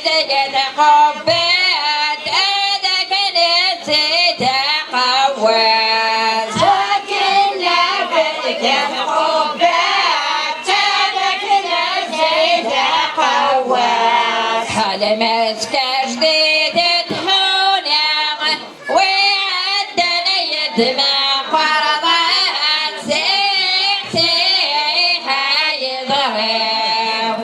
زجت حبات أدك نسيت قواس ساكنة بزجت حبات أدك نسيت قواس حلمت كجديد تحونيغ وعدنا يدمع فرضان سيحة يضرب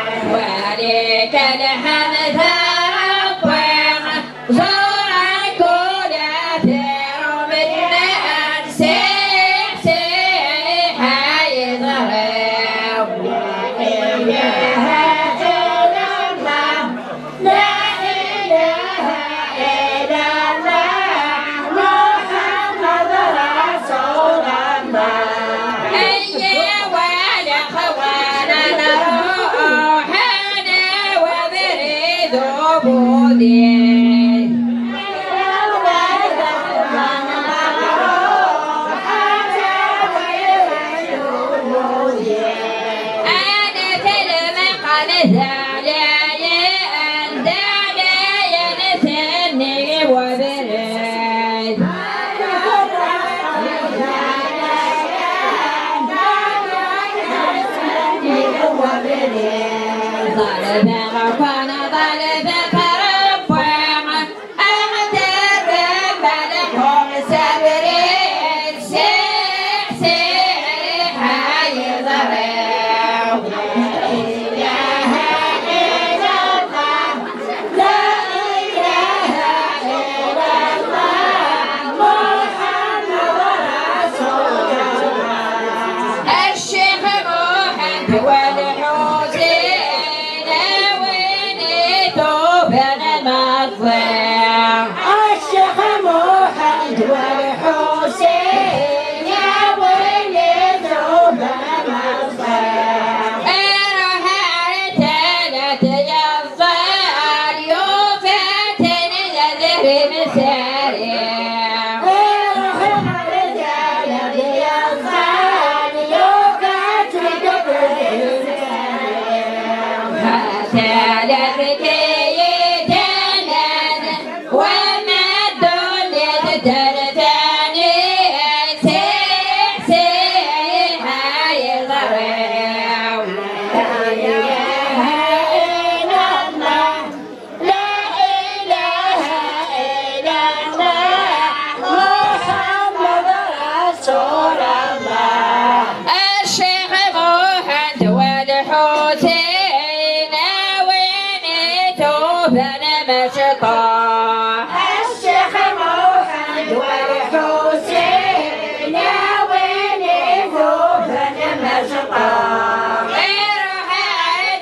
وعليك الحمد ربنا زورا كل أثير من سيح يضرب لا إله إلا الله لا إله إلا الله محمد رسول الله أيها والأخوان روحنا وبريد عبودي أنا كلمة دعلي ينثني وبريد ظلم وكان ظلم فربما أعترف لكم سبرين سيح يضرب لا إله إلا الله لا إله إلا الله محمد رسول الله الشيخ محمد والحسين ونيتوا بنا مطلع الشيخ محمد والحسين ونيتوا بنا مطلع روح ارتلت يفضل يوفتن نذر مسارع روح ارتلت يفضل يوفتن نذر مسارع وما الدنيا تترتاني سيح يضرب لا إله إلا الله لا إله إلا الله محمد رسول الله الشيخ محمد والحسين ونيتوا بنا مشطاح الشيخ محمد والحسين ونيتوا بنا مشطاح روح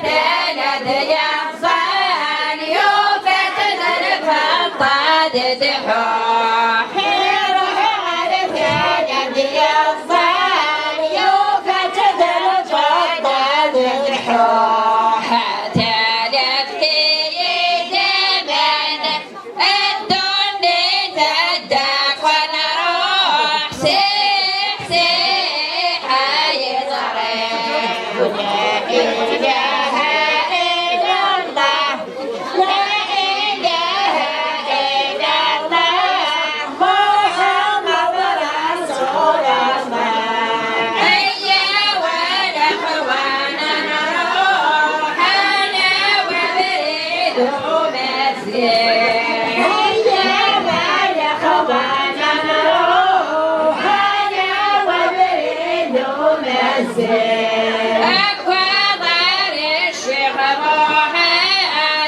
عدلت يحصل يوفتن الفطاد دحوح روح عدلت يحصل يوفتن الفطاد دحوح تلفت يدمن الدنيا تدك ونروح سيح يضرب لا إله إلا الله لا إله إلا الله محمد رسول الله أيها والأخوان روحنا وبريد مسيح أيها والأخوان روحنا وبريد مسيح أكبر الشيخ محمد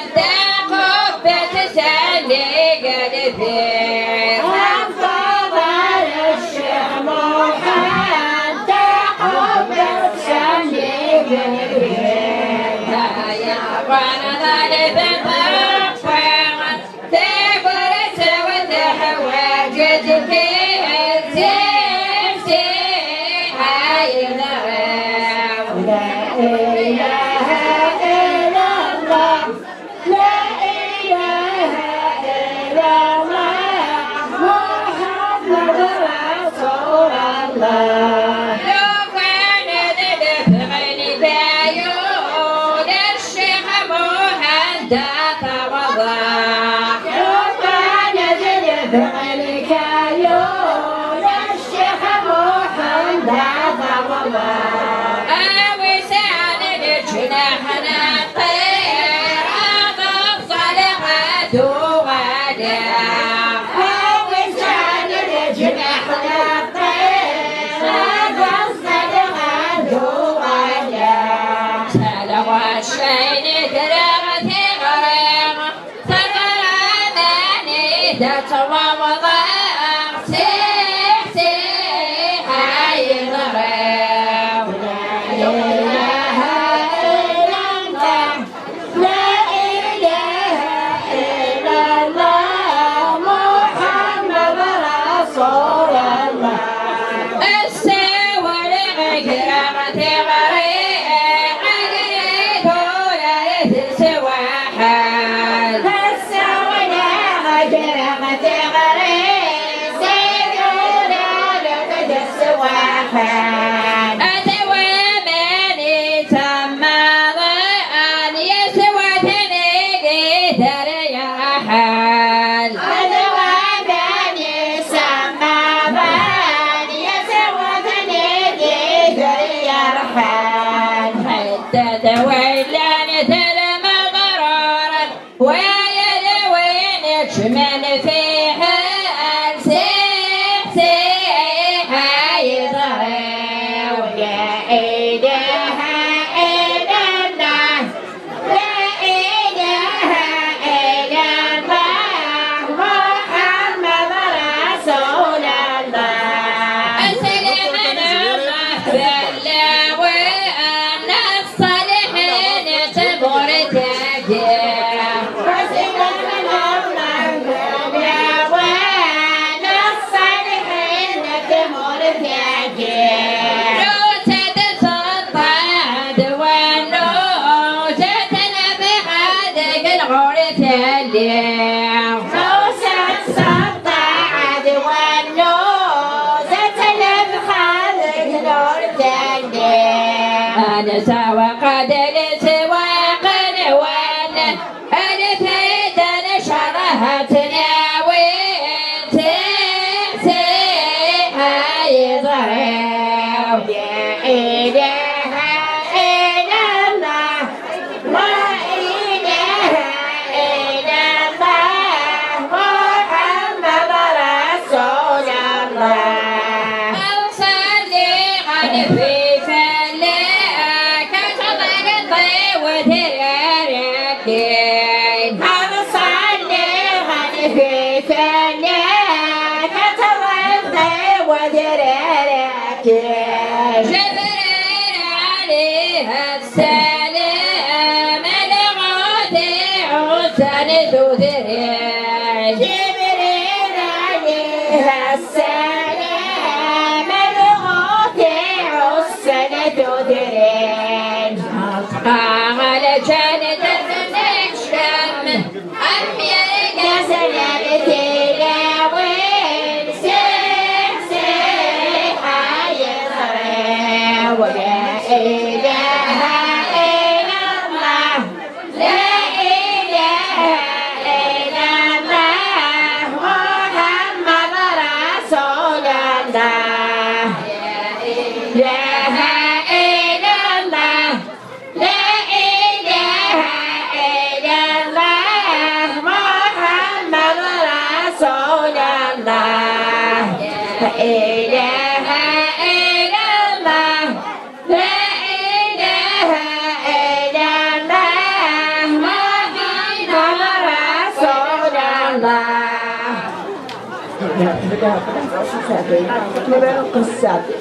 Sabi.